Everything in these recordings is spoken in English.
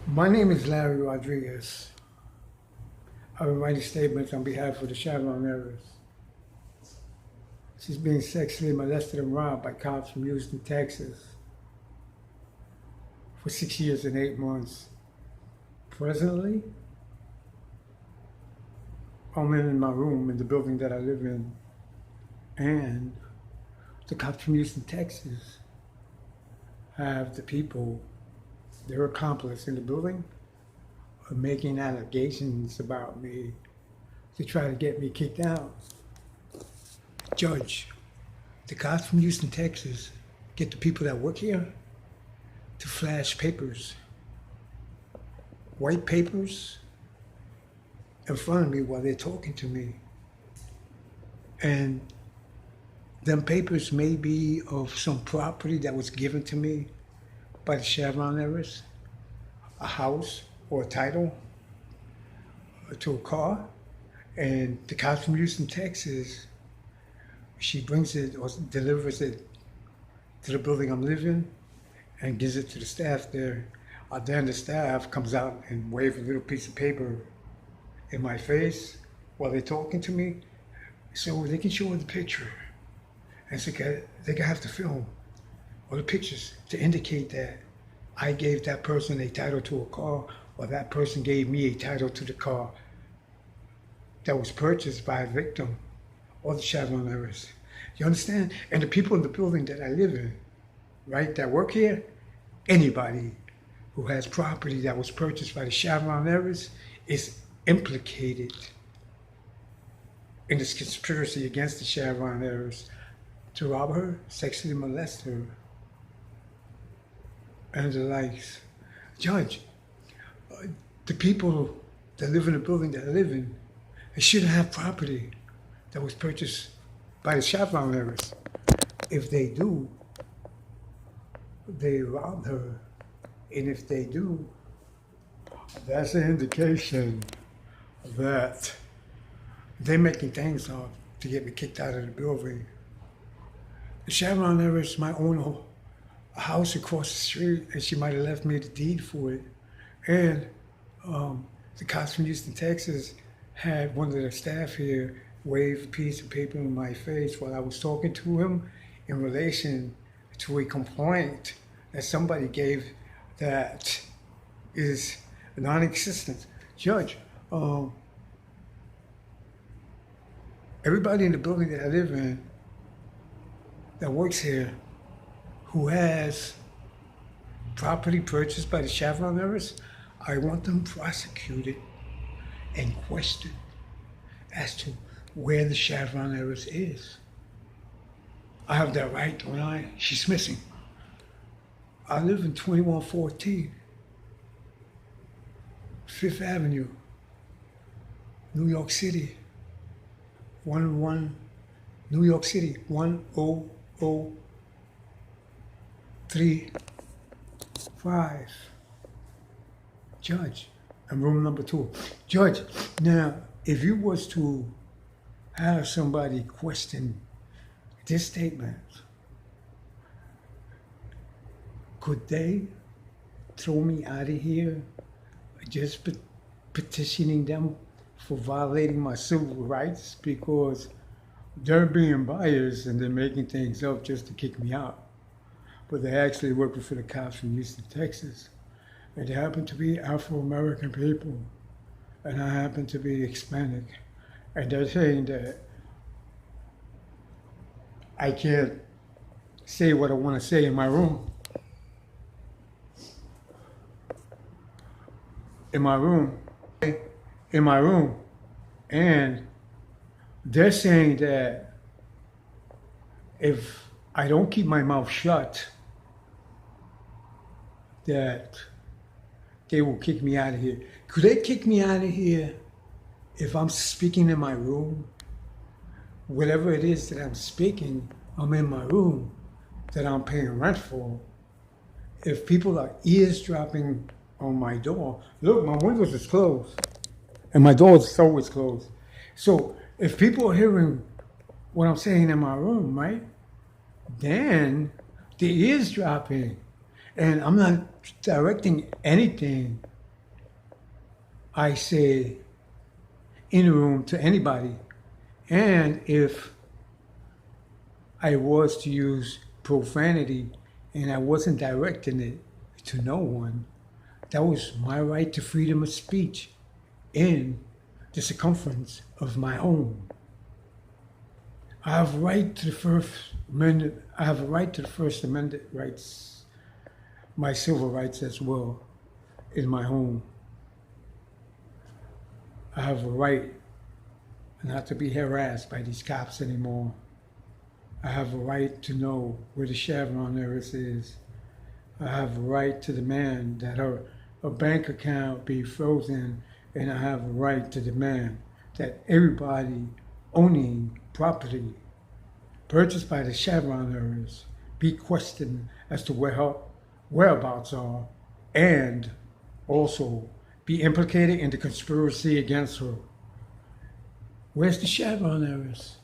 My name is Larry Rodriguez. I will write statements on behalf of the Chevron Heiress. She's being sexually molested and robbed by cops from Houston, Texas for 6 years and 8 months. Presently, I'm in my room in the building that I live in, and the cops from Houston, Texas have the people, their accomplice in the building, are making allegations about me to try to get me kicked out. Judge, the cops from Houston, Texas get the people that work here to flash papers, white papers, in front of me while they're talking to me. And them papers may be of some property that was given to me by the Chevron Heiress, a house or a title to a car. And the cops from Houston, Texas, she brings it or delivers it to the building I'm living and gives it to the staff there. Then the staff comes out and waves a little piece of paper in my face while they're talking to me so they can show the picture. And so they can have the film or the pictures to indicate that I gave that person a title to a car or that person gave me a title to the car that was purchased by a victim or the Chevron Heiress. You understand? And the people in the building that I live in, right, that work here, anybody who has property that was purchased by the Chevron Heiress is implicated in this conspiracy against the Chevron Heiress to rob her, sexually molest her, and the likes. Judge, the people that live in the building that I live in, they shouldn't have property that was purchased by the Chevron Heiress. If they do, they robbed her. And if they do, that's an indication that they're making things up to get me kicked out of the building. The Chevron Heiress might own a house across the street, and she might have left me the deed for it. And the cops from Houston, Texas, had one of the staff here wave a piece of paper in my face while I was talking to him in relation to a complaint that somebody gave that is non-existent. Judge, everybody in the building that I live in that works here who has property purchased by the Chevron Heiress, I want them prosecuted and questioned as to where the Chevron Heiress is. I have that right, don't I? She's missing. I live in 2114 Fifth Avenue, New York City, 11035. Judge, and room number 2. Judge, now, if you was to have somebody question this statement, could they throw me out of here just petitioning them for violating my civil rights because they're being biased and they're making things up just to kick me out? But they're actually working for the cops from Houston, Texas. And they happen to be Afro-American people, and I happen to be Hispanic. And they're saying that I can't say what I want to say in my room. In my room. And they're saying that if I don't keep my mouth shut, that they will kick me out of here. Could they kick me out of here if I'm speaking in my room? Whatever it is that I'm speaking, I'm in my room that I'm paying rent for. If people are eavesdropping on my door, look, my windows is closed and my door is always closed. So if people are hearing what I'm saying in my room, right, then they're eavesdropping. And I'm not directing anything I say in a room to anybody. And if I was to use profanity and I wasn't directing it to no one, that was my right to freedom of speech in the circumference of my home. I have right to the First Amendment. I have a right to the First Amendment rights, my civil rights as well, in my home. I have a right not to be harassed by these cops anymore. I have a right to know where the Chevron heiress is. I have a right to demand that her bank account be frozen, and I have a right to demand that everybody owning property purchased by the Chevron heiress be questioned as to where her whereabouts are, and also be implicated in the conspiracy against her. Where's the Chevron heiress?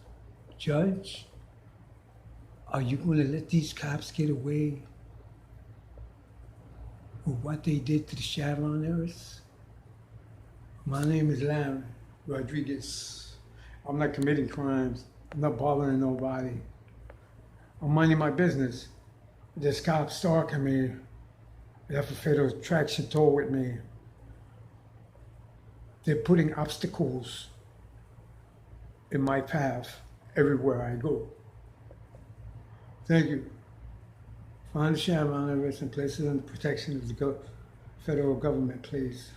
Judge, are you going to let these cops get away with what they did to the Chevron heiress? My name is Larry Rodriguez. I'm not committing crimes. I'm not bothering nobody. I'm minding my business. This cop stalking me. They have a fatal attraction toward me. They're putting obstacles in my path everywhere I go. Thank you. Find the Chevron heiress and place it under the protection of the federal government, please.